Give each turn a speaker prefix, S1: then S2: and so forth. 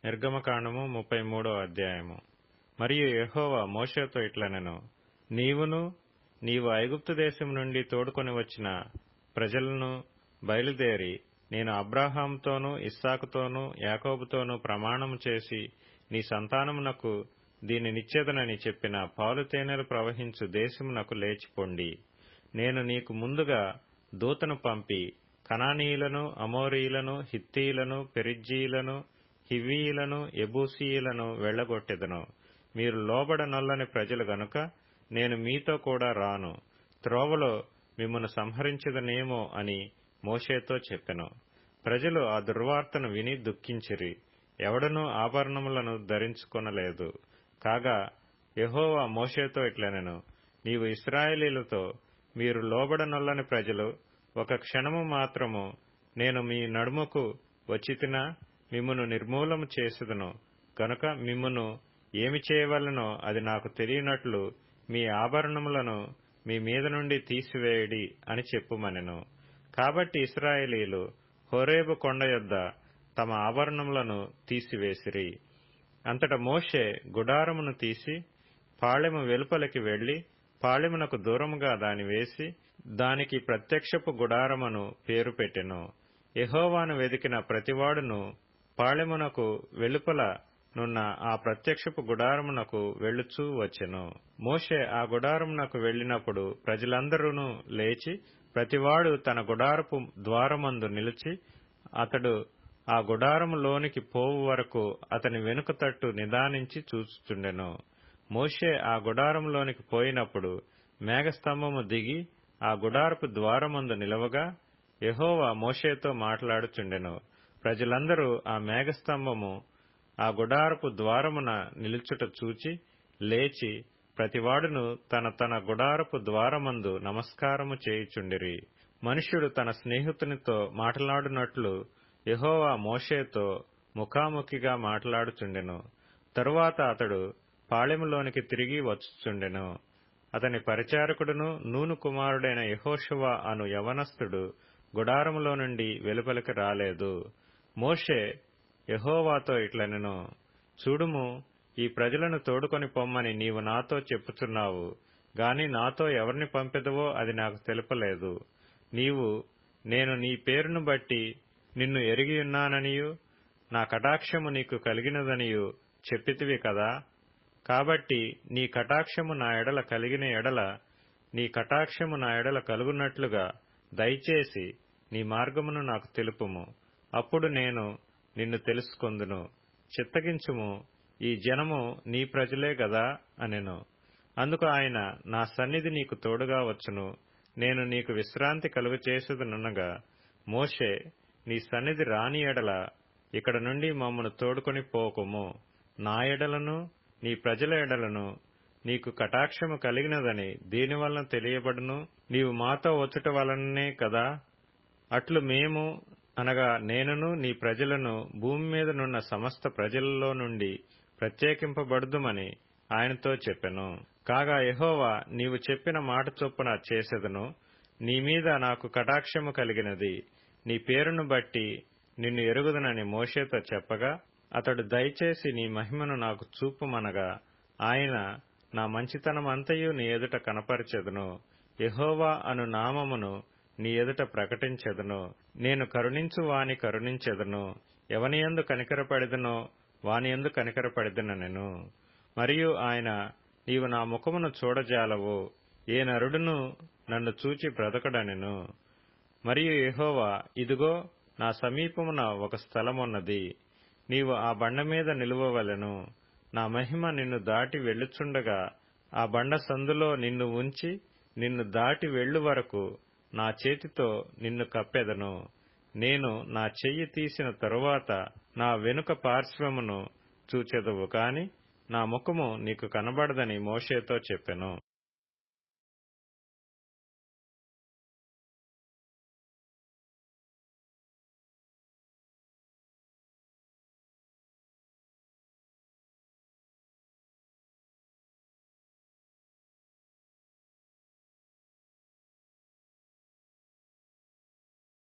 S1: నిర్గమకాండము 33 మరియు యెహోవా మోషేతో ఇట్లనెను, నీవు ఐగుప్తు దేశం నుండి తోడుకొని వచ్చిన ప్రజలను బయలుదేరి నేను అబ్రాహాముతోనూ ఇస్సాకుతోనూ యాకోబుతోనూ ప్రమాణము చేసి నీ సంతానమునకు దీనినిచ్చేదనని చెప్పిన పాలు తేనెలు ప్రవహించు దేశమునకు లేచిపొండి. నేను నీకు ముందుగా దూతను పంపి కనానీయులను, అమోరీయులను, హిత్తీయులను, పెరిజ్జీయులను, హివ్వీయులను, యెబూసీయులను వెళ్లగొట్టెదను. మీరు లోబడనొల్లని ప్రజలు గనుక నేను మీతో కూడా రాను, త్రోవలో మిమ్మును సంహరించెదనేమో అని మోషేతో చెప్పెను. ప్రజలు ఆ దుర్వార్తను విని దుఃఖించిరి. ఎవడనూ ఆభరణములను ధరించుకొనలేదు. కాగా యెహోవా మోషేతో ఇట్లనెను, నీవు ఇశ్రాయేలీయులతో, మీరు లోబడనొల్లని ప్రజలు, ఒక క్షణము మాత్రము నేను మీ నడుముకు వచ్చితినా మిమ్మును నిర్మూలము చేసెదను గనుక మిమ్మును ఏమి చేయవలెనో అది నాకు తెలియనట్లు మీ ఆభరణములను మీ మీద నుండి తీసివేయుడి అని చెప్పుమనెను. కాబట్టి ఇశ్రాయేలీయులు హోరేబు కొండ యొద్ద తమ ఆభరణములను తీసివేసిరి. అంతట మోషే గుడారమును తీసి పాళెము వెలుపలికి వెళ్లి పాళెమునకు దూరముగా దాని వేసి దానికి ప్రత్యక్షపు గుడారమును పేరు పెట్టెను. యెహోవాను వెదికిన ప్రతివాడును పాళెమునకు వెలుపల నున్న ఆ ప్రత్యక్షపు గుడారమునకు వెళ్ళుచూ వచ్చెను. మోషే ఆ గుడారమునకు వెళ్ళినప్పుడు ప్రజలందరూ లేచి ప్రతివాడు తన గుడారపు ద్వారమందు నిలిచి అతడు ఆ గుడారములోనికి పోవు వరకు అతని వెనుక తట్టు నిదానించి చూచుచుండెను. మోషే ఆ గుడారములోనికి పోయినప్పుడు మేఘస్తంభము దిగి ఆ గుడారపు ద్వారమందు నిలవగా యెహోవా మోషేతో మాట్లాడుచుండెను. ప్రజలందరూ ఆ మేఘస్తంభము ఆ గుడారపు ద్వారమున నిలుచుట చూచి లేచి ప్రతివాడును తన తన గుడారపు ద్వారమందు నమస్కారము చేయుచుండిరి. మనుష్యుడు తన స్నేహితునితో మాట్లాడునట్లు యెహోవా మోషేతో ముఖాముఖిగా మాట్లాడుచుండెను. తరువాత అతడు పాళెములోనికి తిరిగి వచ్చుచుండెను. అతని పరిచారకుడును నూను కుమారుడైన యెహోషువ అను యవనస్తుడు గుడారములో నుండి వెలుపలికి రాలేదు. మోషే యెహోవాతో ఇట్లనెను, చూడుము, ఈ ప్రజలను తోడుకొని పొమ్మని నీవు నాతో చెప్పుచున్నావు గాని నాతో ఎవరిని పంపెదవో అది నాకు తెలుపలేదు. నేను నీ పేరును బట్టి నిన్ను ఎరిగియున్నాననియు నా కటాక్షము నీకు కలిగినదనియు చెప్పితివి కదా. కాబట్టి నీ కటాక్షము నా ఎడల కలిగిన ఎడల నీ కటాక్షము నా ఎడల కలుగునట్లుగా దయచేసి నీ మార్గమును నాకు తెలుపుము. అప్పుడు నేను నిన్ను తెలుసుకొందును. చిత్తగించుము, ఈ జనము నీ ప్రజలే గదా అనెను. అందుకు ఆయన, నా సన్నిధి నీకు తోడుగా వచ్చును, నేను నీకు విశ్రాంతి కలుగచేసేదనగా మోషే, నీ సన్నిధి రాని ఎడల ఇక్కడ నుండి మమ్మను తోడుకొని పోకుము. నా ఎడలను నీ ప్రజల ఎడలను నీకు కటాక్షము కలిగినదని దీనివలన తెలియబడును, నీవు మాతో వచ్చుట వలననే కదా. అట్లు మేము అనగా నేనును నీ ప్రజలను భూమి మీద నున్న సమస్త ప్రజలలో నుండి ప్రత్యేకింపబడుదుమని ఆయనతో చెప్పెను. కాగా యెహోవా, నీవు చెప్పిన మాట చొప్పున చేసెదను. నీ మీద నాకు కటాక్షము కలిగినది, నీ పేరును బట్టి నిన్ను ఎరుగుదునని మోషేతో చెప్పగా అతడు, దయచేసి నీ మహిమను నాకు చూపుమనగా ఆయన, నా మంచితనమంతయు నీ ఎదుట కనపరచెదను, యెహోవా అను నామమును నీ ఎదుట ప్రకటించెదను. నేను కరుణించు వాని కరుణించెదను, ఎవనియందు కనికరపడెదనో వానియందు కనికరపడెదనెను. మరియు ఆయన, నీవు నా ముఖమును చూడజాలవు, ఏ నరుడును నన్ను చూచి బ్రతకడనెను. మరియు యెహోవా, ఇదిగో నా సమీపమున ఒక స్థలమున్నది, నీవు ఆ బండ మీద నిలువవలెను. నా మహిమ నిన్ను దాటి వెళ్ళుచుండగా ఆ బండ సందులో నిన్ను ఉంచి నిన్ను దాటి వెళ్ళు వరకు నా చేతితో నిన్ను కప్పెదను. నేను నా చెయ్యి తీసిన తరువాత నా వెనుక పార్శ్వమును చూచెదవు కాని నా ముఖము నీకు కనబడదని మోషేతో చెప్పెను.